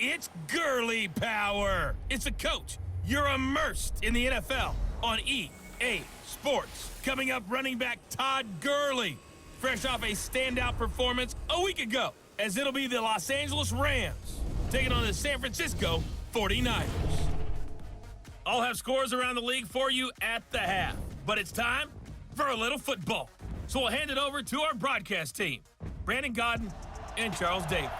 It's Gurley Power. It's a coach. You're immersed in the NFL on EA Sports. Coming up, running back Todd Gurley, fresh off a standout performance a week ago, as it'll be the Los Angeles Rams taking on the San Francisco 49ers. I'll have scores around the league for you at the half, but it's time for a little football. So we'll hand it over to our broadcast team, Brandon Godden and Charles Davis.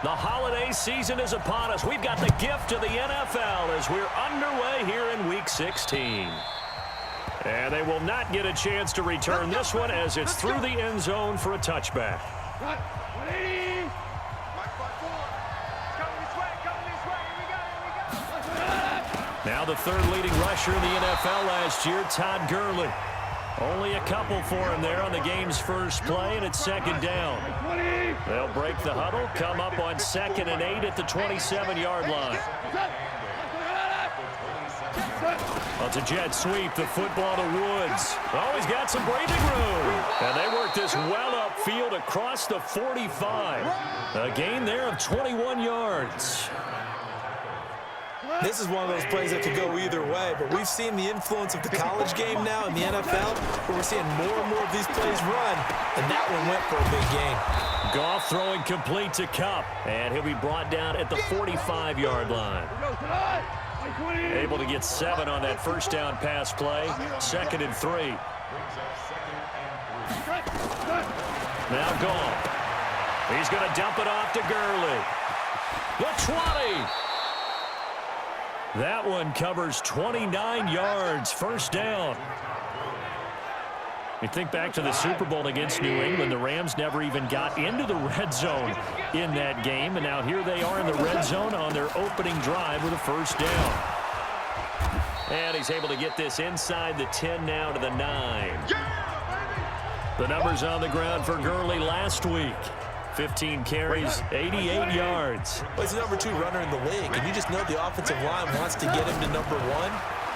The holiday season is upon us. We've got the gift of the NFL as we're underway here in Week 16. And they will not get a chance to return this one as it's through the end zone for a touchback. Now the third leading rusher in the NFL last year, Todd Gurley. Only a couple for him there on the game's first play, and it's second down. They'll break the huddle, come up on 2nd and 8 at the 27-yard line. Well, it's a jet sweep, the football to Woods. Oh, he's got some breathing room. And they work this well upfield across the 45. A gain there of 21 yards. This is one of those plays that could go either way, but we've seen the influence of the college game now in the NFL, where we're seeing more and more of these plays run, and that one went for a big gain. Goff throwing complete to Kupp, and he'll be brought down at the 45-yard line. Able to get 7 on that first down pass play, 2nd and 3. Now Goff. He's going to dump it off to Gurley. The 20. That one covers 29 yards, first down. You think back to the Super Bowl against New England, the Rams never even got into the red zone in that game, and now here they are in the red zone on their opening drive with a first down. And he's able to get this inside the 10 now to the 9. The numbers on the ground for Gurley last week. 15 carries, 88 yards. Well, he's the number 2 runner in the league, and you just know the offensive line wants to get him to number 1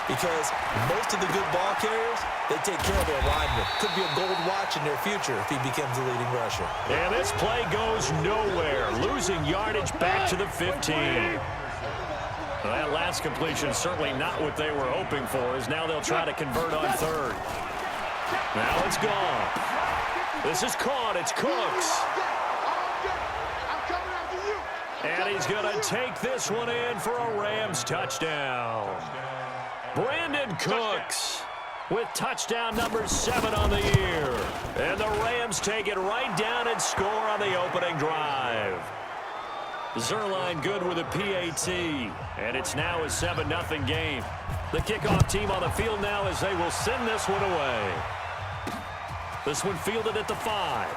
because most of the good ball carriers, they take care of their linemen. Could be a gold watch in their future if he becomes the leading rusher. And this play goes nowhere, losing yardage back to the 15. Well, that last completion certainly not what they were hoping for, as now they'll try to convert on 3rd. Now it's gone. This is caught. It's Cooks. And he's going to take this one in for a Rams touchdown. Brandon Cooks with touchdown number 7 on the year. And the Rams take it right down and score on the opening drive. Zerline good with a PAT. And it's now a 7-0 game. The kickoff team on the field now as they will send this one away. This one fielded at the 5.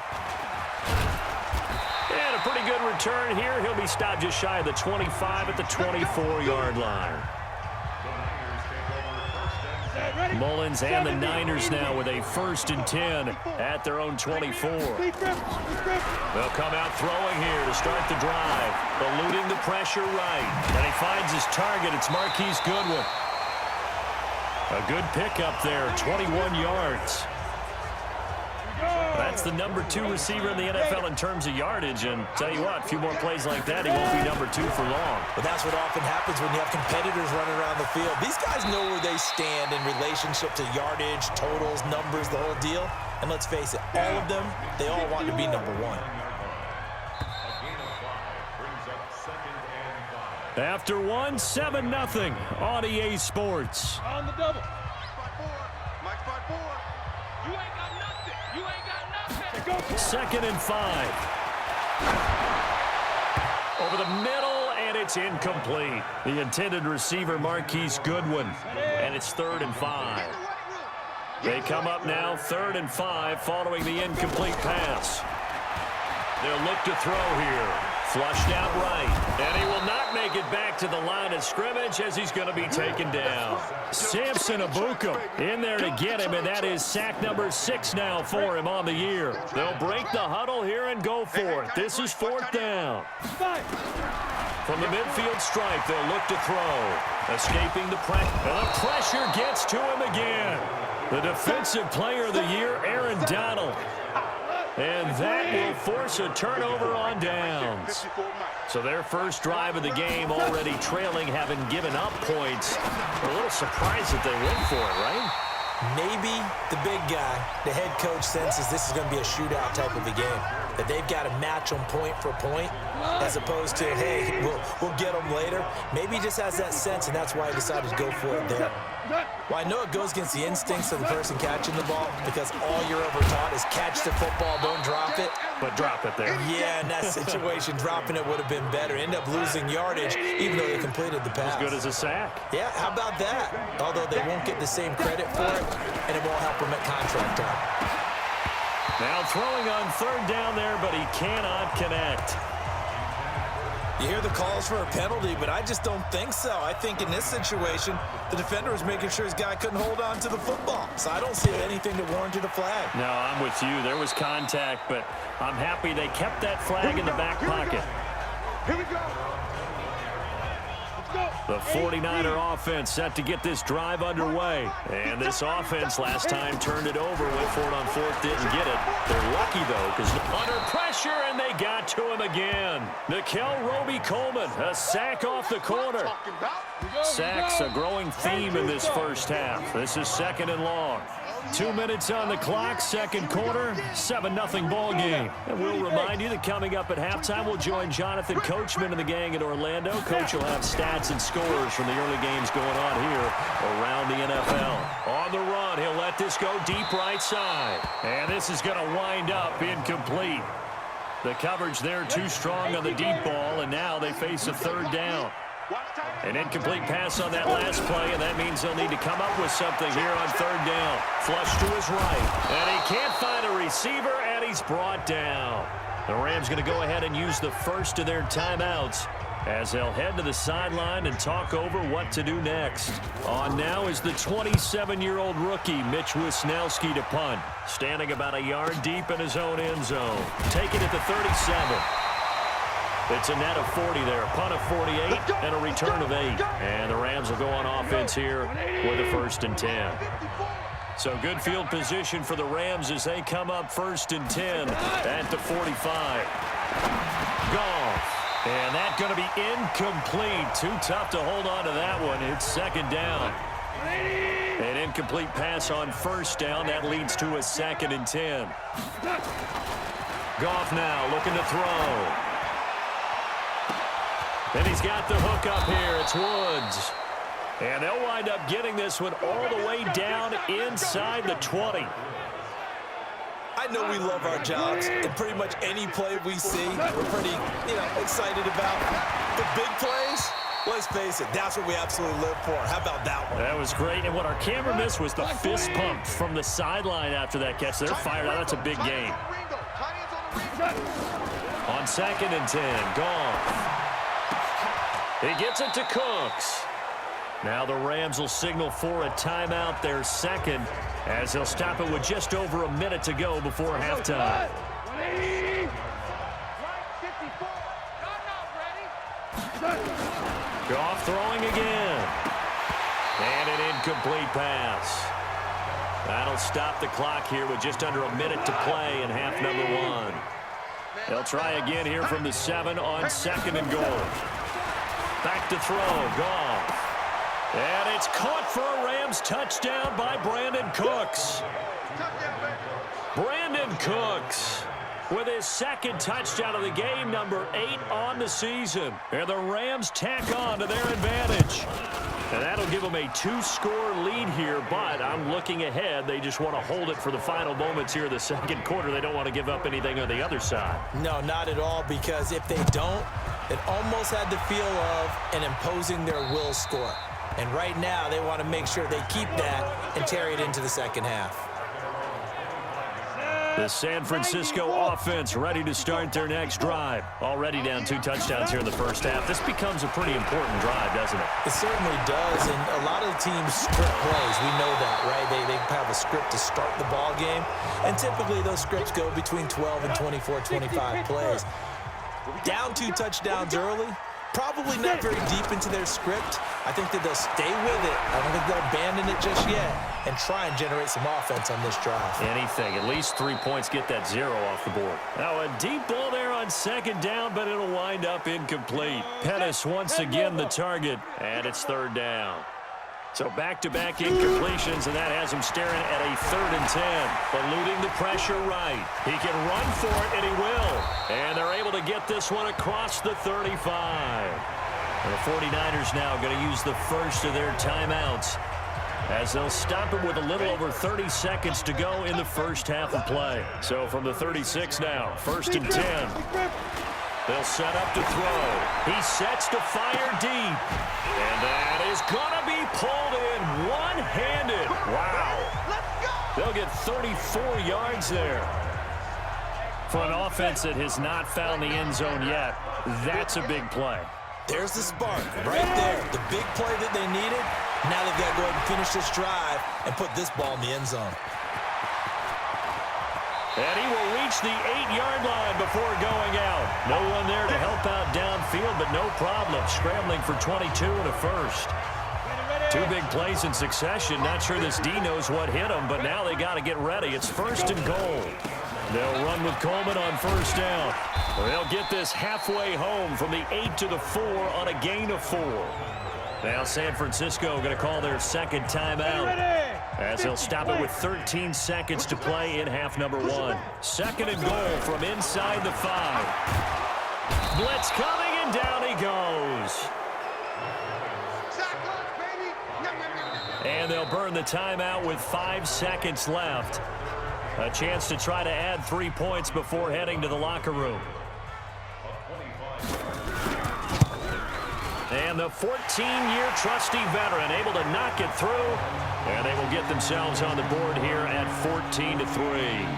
And a pretty good return here. He'll be stopped just shy of the 25 at the 24-yard line. Mullins and the Niners now with a 1st and 10 at their own 24. They'll come out throwing here to start the drive. Eluding the pressure right. And he finds his target. It's Marquise Goodwin. A good pickup there, 21 yards. That's the number 2 receiver in the NFL in terms of yardage, and tell you what, a few more plays like that, he won't be number 2 for long. But that's what often happens when you have competitors running around the field. These guys know where they stand in relationship to yardage, totals, numbers, the whole deal. And let's face it, all of them, they all want to be number 1. After 1, 7-0 on EA Sports. On the double. Mike 5-4. You ain't got nothing. You ain't got nothing. 2nd and 5. Over the middle, and it's incomplete. The intended receiver, Marquise Goodwin. And it's 3rd and 5. They come up now, 3rd and 5, following the incomplete pass. They'll look to throw here. Flushed out right. And he will not make it back to the line of scrimmage as he's going to be taken down. Samson Abukum in there to get him, and that is sack number 6 now for him on the year. They'll break the huddle here and go for it. This is 4th down. From the midfield stripe, they'll look to throw. Escaping the pressure. And the pressure gets to him again. The defensive player of the year, Aaron Donald. And that will force a turnover on downs. So their first drive of the game already trailing, having given up points. We're a little surprised that they went for it, right? Maybe the big guy, the head coach, senses this is going to be a shootout type of a game. That they've got to match them point for point as opposed to, hey, we'll get them later. Maybe he just has that sense, and that's why he decided to go for it there. Well, I know it goes against the instincts of the person catching the ball because all you're ever taught is catch the football, don't drop it. But drop it there. Yeah, in that situation, dropping it would have been better. End up losing yardage even though they completed the pass. As good as a sack. Yeah, how about that? Although they won't get the same credit for it, and it won't help them at contract time. Now throwing on 3rd down there, but he cannot connect. You hear the calls for a penalty, but I just don't think so. I think in this situation, the defender was making sure his guy couldn't hold on to the football. So I don't see anything that warranted a flag. No, I'm with you. There was contact, but I'm happy they kept that flag in the back pocket. Here we go. The 49er offense set to get this drive underway. And this offense last time turned it over, went for it on 4th, didn't get it. They're lucky, though, because under pressure, and they got to him again. Nikel Roby-Coleman, a sack off the corner. Sacks a growing theme in this first half. This is 2nd and long. 2 minutes on the clock, 2nd quarter, 7-0 ball game. And we'll remind you that coming up at halftime, we'll join Jonathan Coachman and the gang in Orlando. Coach will have stats and scores from the early games going on here around the NFL. On the run, he'll let this go deep right side. And this is going to wind up incomplete. The coverage there too strong on the deep ball, and now they face a 3rd down. An incomplete pass on that last play, and that means they'll need to come up with something here on 3rd down. Flush to his right, and he can't find a receiver, and he's brought down. The Rams going to go ahead and use the first of their timeouts as they'll head to the sideline and talk over what to do next. On now is the 27-year-old rookie, Mitch Wisnowski, to punt. Standing about a yard deep in his own end zone. Take it at the 37. It's a net of 40 there, punt of 48, and a return of 8. And the Rams will go on offense here with a 1st and 10. So good field position for the Rams as they come up 1st and 10 at the 45. Goff. And that's going to be incomplete. Too tough to hold on to that one. It's 2nd down. An incomplete pass on 1st down. That leads to a 2nd and 10. Goff now looking to throw. And he's got the hook up here. It's Woods. And they'll wind up getting this one all the way down inside the 20. I know we love our jobs, and pretty much any play we see, we're pretty, excited about. The big plays, let's face it, that's what we absolutely live for. How about that one? That was great, and what our camera missed was the fist pump from the sideline after that catch. They're fired out. That's a big game. On 2nd and 10, Goff. He gets it to Cooks. Now the Rams will signal for a timeout, their 2nd, as they'll stop it with just over a minute to go before halftime. Goff throwing again. And an incomplete pass. That'll stop the clock here with just under a minute to play in half number 1. They'll try again here from the 7 on 2nd and goal. Back to throw, Goff. And it's caught for a Rams touchdown by Brandon Cooks. Brandon Cooks with his 2nd touchdown of the game, number 8 on the season. And the Rams tack on to their advantage. And that'll give them a 2-score lead here, but I'm looking ahead. They just want to hold it for the final moments here of the 2nd quarter. They don't want to give up anything on the other side. No, not at all, because if they don't, it almost had the feel of an imposing their will score. And right now, they want to make sure they keep that and carry it into the 2nd half. The San Francisco offense ready to start their next drive. Already down 2 touchdowns here in the first half. This becomes a pretty important drive, doesn't it? It certainly does, and a lot of the teams script plays. We know that, right? They have a script to start the ball game, and typically those scripts go between 12 and 24, 25 plays. Down 2 touchdowns early, probably not very deep into their script. I think that they'll stay with it. I don't think they'll abandon it just yet and try and generate some offense on this drive. Anything. At least 3 points, get that 0 off the board. Now a deep ball there on second down, but it'll wind up incomplete. Pettis once again the target, and it's 3rd down. So back-to-back incompletions, and that has him staring at a 3rd and 10. Eluding the pressure right. He can run for it, and he will. And they're able to get this one across the 35. And the 49ers now going to use the first of their timeouts as they'll stop it with a little over 30 seconds to go in the first half of play. So from the 36 now, 1st and 10. They'll set up to throw. He sets to fire deep. And that is going to be pulled in one-handed. Wow. They'll get 34 yards there. For an offense that has not found the end zone yet, that's a big play. There's the spark right there. The big play that they needed. Now they've got to go ahead and finish this drive and put this ball in the end zone. And he will reach the 8-yard line before going out. No one there to help out downfield, but no problem. Scrambling for 22 and a first. 2 big plays in succession. Not sure this D knows what hit him, but now they got to get ready. It's 1st and goal. They'll run with Coleman on 1st down. They'll get this halfway home from the 8 to the 4 on a gain of 4. Now San Francisco going to call their 2nd timeout as they'll stop it with 13 seconds to play in half number 1. 2nd and goal from inside the 5. Blitz coming, and down he goes. And they'll burn the timeout with 5 seconds left. A chance to try to add 3 points before heading to the locker room. And the 14-year trusty veteran able to knock it through. And they will get themselves on the board here at 14-3.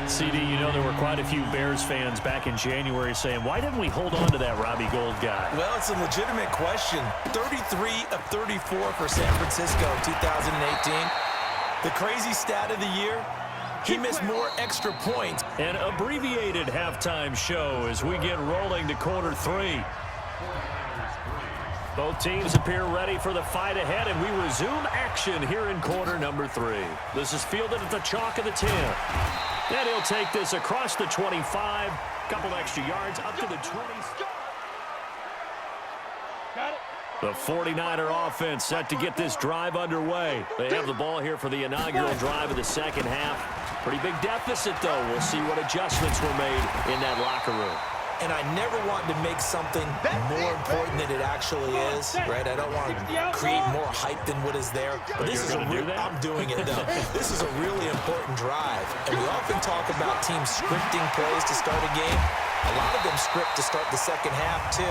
CD, you know there were quite a few Bears fans back in January saying, why didn't we hold on to that Robbie Gould guy? Well, it's a legitimate question. 33 of 34 for San Francisco in 2018. The crazy stat of the year, he missed more extra points. An abbreviated halftime show as we get rolling to quarter 3. Both teams appear ready for the fight ahead, and we resume action here in quarter number 3. This is fielded at the chalk of the 10. And he'll take this across the 25. Couple extra yards up to the 20. The 49er offense set to get this drive underway. They have the ball here for the inaugural drive of the second half. Pretty big deficit, though. We'll see what adjustments were made in that locker room. And I never want to make something more important than it actually is, right? I don't want to create more hype than what is there. But this is a real, I'm doing it, though. This is a really important drive. And we often talk about teams scripting plays to start a game. A lot of them script to start the second half, too.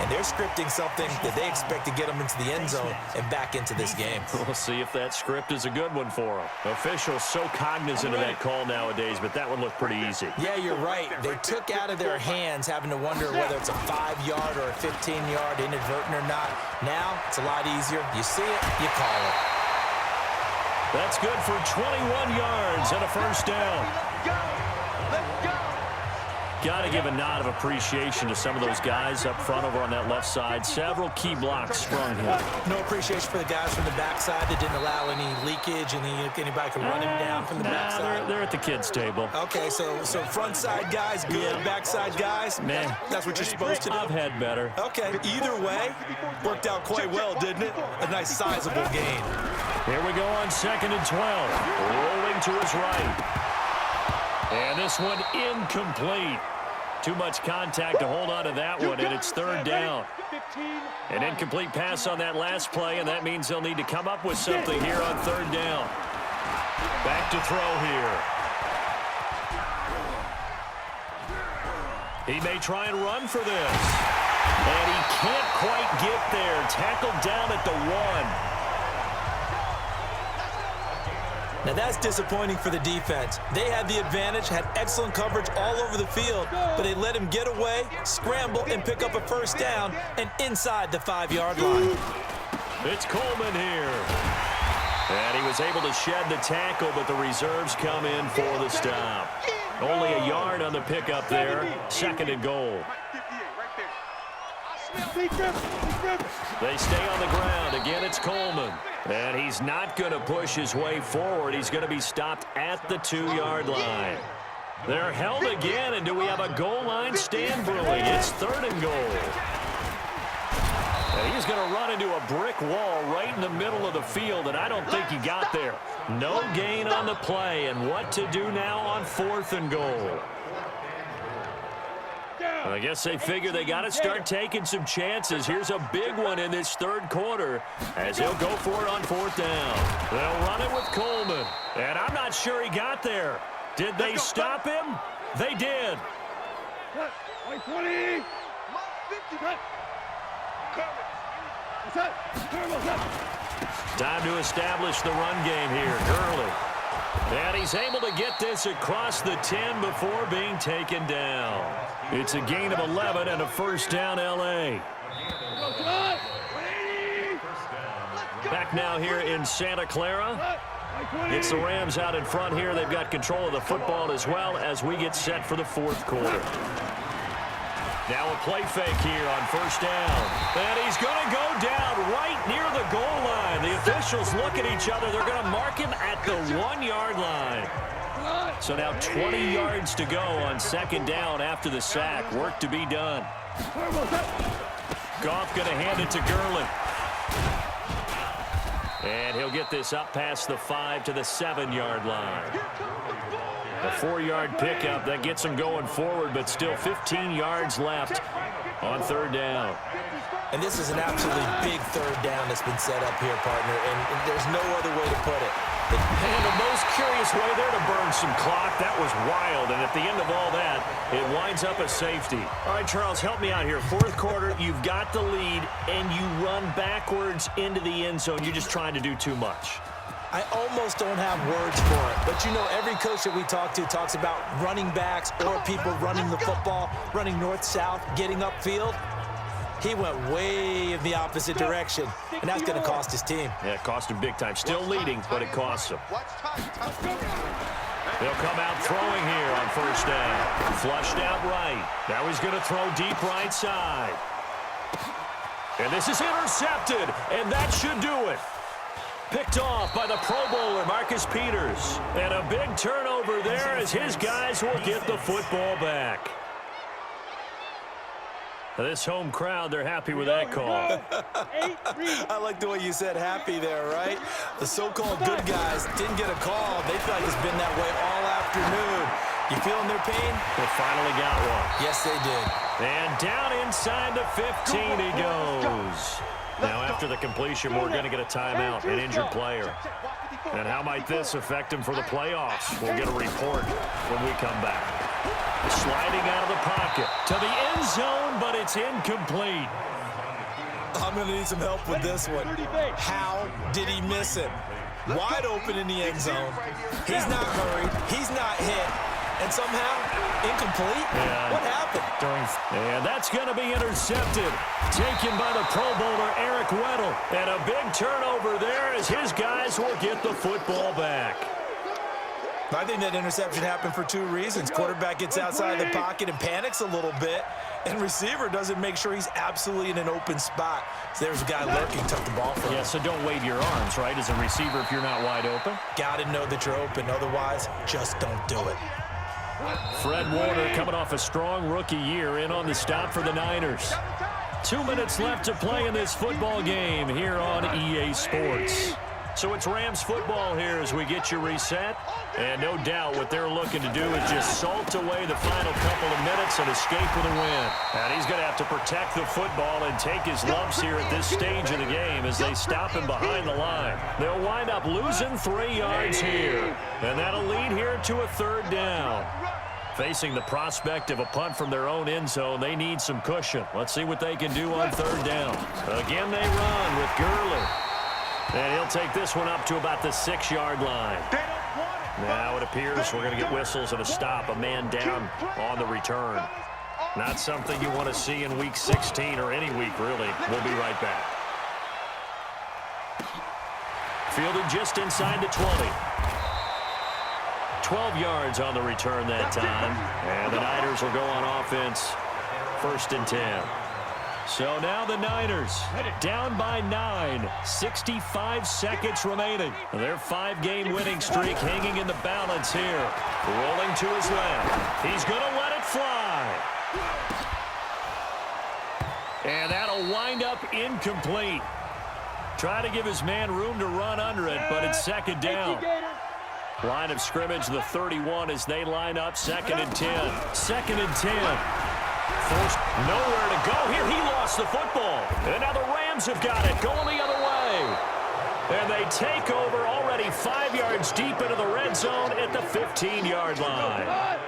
And they're scripting something that they expect to get them into the end zone and back into this game. We'll see if that script is a good one for them. Officials so cognizant of that call nowadays, but that one looked pretty easy. Yeah, you're right. They took out of their hands having to wonder whether it's a 5-yard or a 15-yard inadvertent or not. Now, it's a lot easier. You see it, you call it. That's good for 21 yards and a first down. Got to give a nod of appreciation to some of those guys up front over on that left side. Several key blocks sprung here. No appreciation for the guys from the backside that didn't allow any leakage and anybody could run him down from the backside. They're at the kids' table. Okay, so front side guys, good. Backside guys, man, that's what you're supposed to do. I've had better. Okay, either way, worked out quite well, didn't it? A nice sizable gain. Here we go on 2nd and 12. Rolling to his right. And this one incomplete. Too much contact to hold on to that one, and it's 3rd down. An incomplete pass on that last play, and that means they'll need to come up with something here on 3rd down. Back to throw here. He may try and run for this. And he can't quite get there. Tackled down at the 1. Now that's disappointing for the defense. They had the advantage, had excellent coverage all over the field, but they let him get away, scramble, and pick up a first down and inside the 5-yard line. It's Coleman here. And he was able to shed the tackle, but the reserves come in for the stop. Only a yard on the pickup there. 2nd and goal. They stay on the ground. Again, it's Coleman. And he's not going to push his way forward. He's going to be stopped at the 2-yard line. They're held again, and do we have a goal line stand brewing? It's 3rd and goal. And he's going to run into a brick wall right in the middle of the field, and I don't think he got there. No gain on the play, and what to do now on 4th and goal? I guess they figure they got to start taking some chances. Here's a big one in this 3rd quarter as he'll go for it on 4th down. They'll run it with Coleman, and I'm not sure he got there. Did they stop him? They did. Time to establish the run game here. Gurley. And he's able to get this across the 10 before being taken down. It's a gain of 11 and a first down, L.A. Back now here in Santa Clara. It's the Rams out in front here. They've got control of the football as well as we get set for the 4th quarter. Now a play fake here on first down. And he's going to go down right near the goal line. The officials look at each other. They're going to mark him at the 1-yard line. So now 20 yards to go on 2nd down after the sack. Work to be done. Goff going to hand it to Gurley. And he'll get this up past the 5 to the 7-yard line. A 4-yard pickup that gets him going forward, but still 15 yards left on 3rd down. And this is an absolutely big 3rd down that's been set up here, partner, and there's no other way to put it. And the most curious way there to burn some clock. That was wild, and at the end of all that, it winds up a safety. All right, Charles, help me out here. 4th quarter, you've got the lead, and you run backwards into the end zone. You're just trying to do too much. I almost don't have words for it. But, you know, every coach that we talk to talks about running backs or people running the football, running north-south, getting upfield. He went way in the opposite direction, and that's going to cost his team. Yeah, it cost him big time. Still leading, but it costs him. They'll come out throwing here on first down. Flushed out right. Now he's going to throw deep right side. And this is intercepted, and that should do it. Picked off by the Pro Bowler, Marcus Peters. And a big turnover there as his guys will get the football back. This home crowd, they're happy with that call. I like the way you said happy there, right? The so-called good guys didn't get a call. They feel like it's been that way all afternoon. You feeling their pain? They finally got one. Yes, they did. And down inside the 15 he goes. Now after the completion, we're going to get a timeout, an injured player. And how might this affect him for the playoffs? We'll get a report when we come back. Sliding out of the pocket to the end zone, but it's incomplete. I'm going to need some help with this one. How did he miss it? Wide open in the end zone. He's not hurried. He's not hit. And somehow, incomplete? Yeah. What happened? And that's going to be intercepted. Taken by the Pro Bowler, Eric Weddle. And a big turnover there as his guys will get the football back. I think that interception happened for two reasons. Quarterback gets outside the pocket and panics a little bit, and receiver doesn't make sure he's absolutely in an open spot. So there's a guy lurking, took the ball from him. Yeah, so don't wave your arms, right, as a receiver if you're not wide open. Got to know that you're open. Otherwise, just don't do it. Fred Warner coming off a strong rookie year in on the stop for the Niners. 2 minutes left to play in this football game here on EA Sports. So it's Rams football here as we get you reset. And no doubt what they're looking to do is just salt away the final couple of minutes and escape with a win. And he's going to have to protect the football and take his lumps here at this stage of the game as they stop him behind the line. They'll wind up losing 3 yards here. And that'll lead here to a 3rd down. Facing the prospect of a punt from their own end zone, they need some cushion. Let's see what they can do on 3rd down. Again, they run with Gurley. And he'll take this one up to about the 6-yard line. Now it appears we're going to get whistles and a stop, a man down on the return. Not something you want to see in Week 16 or any week, really. We'll be right back. Fielded just inside the 20. 12 yards on the return that time. And the Niners will go on offense, 1st and 10. So now the Niners down by 9, 65 seconds remaining. Their 5-game winning streak hanging in the balance here. Rolling to his left. He's going to let it fly. And that'll wind up incomplete. Try to give his man room to run under it, but it's 2nd down. Line of scrimmage, the 31 as they line up, 2nd and 10. 2nd and 10. Forced nowhere to go here. He lost the football. And now the Rams have got it, going the other way. And they take over already 5 yards deep into the red zone at the 15-yard line.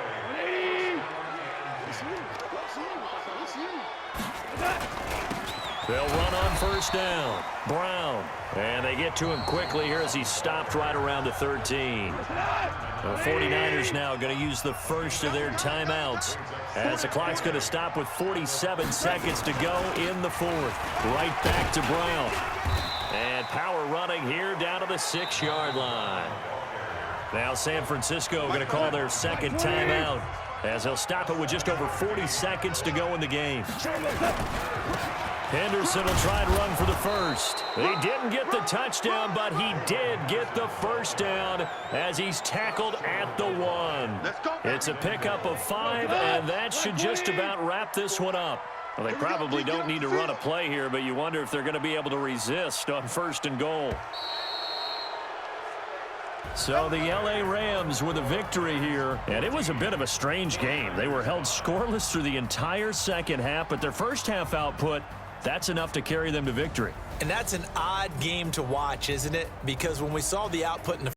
They'll run on 1st down. Brown. And they get to him quickly here as he's stopped right around the 13. The 49ers now going to use the first of their timeouts as the clock's going to stop with 47 seconds to go in the 4th. Right back to Brown. And power running here down to the 6-yard line. Now San Francisco going to call their 2nd timeout as they'll stop it with just over 40 seconds to go in the game. Henderson will try and run for the first. He didn't get the touchdown, but he did get the first down as he's tackled at the 1. It's a pickup of 5, and that should just about wrap this one up. Well, they probably don't need to run a play here, but you wonder if they're going to be able to resist on 1st and goal. So the L.A. Rams with a victory here, and it was a bit of a strange game. They were held scoreless through the entire second half, but their first half output, that's enough to carry them to victory. And that's an odd game to watch, isn't it? Because when we saw the output in the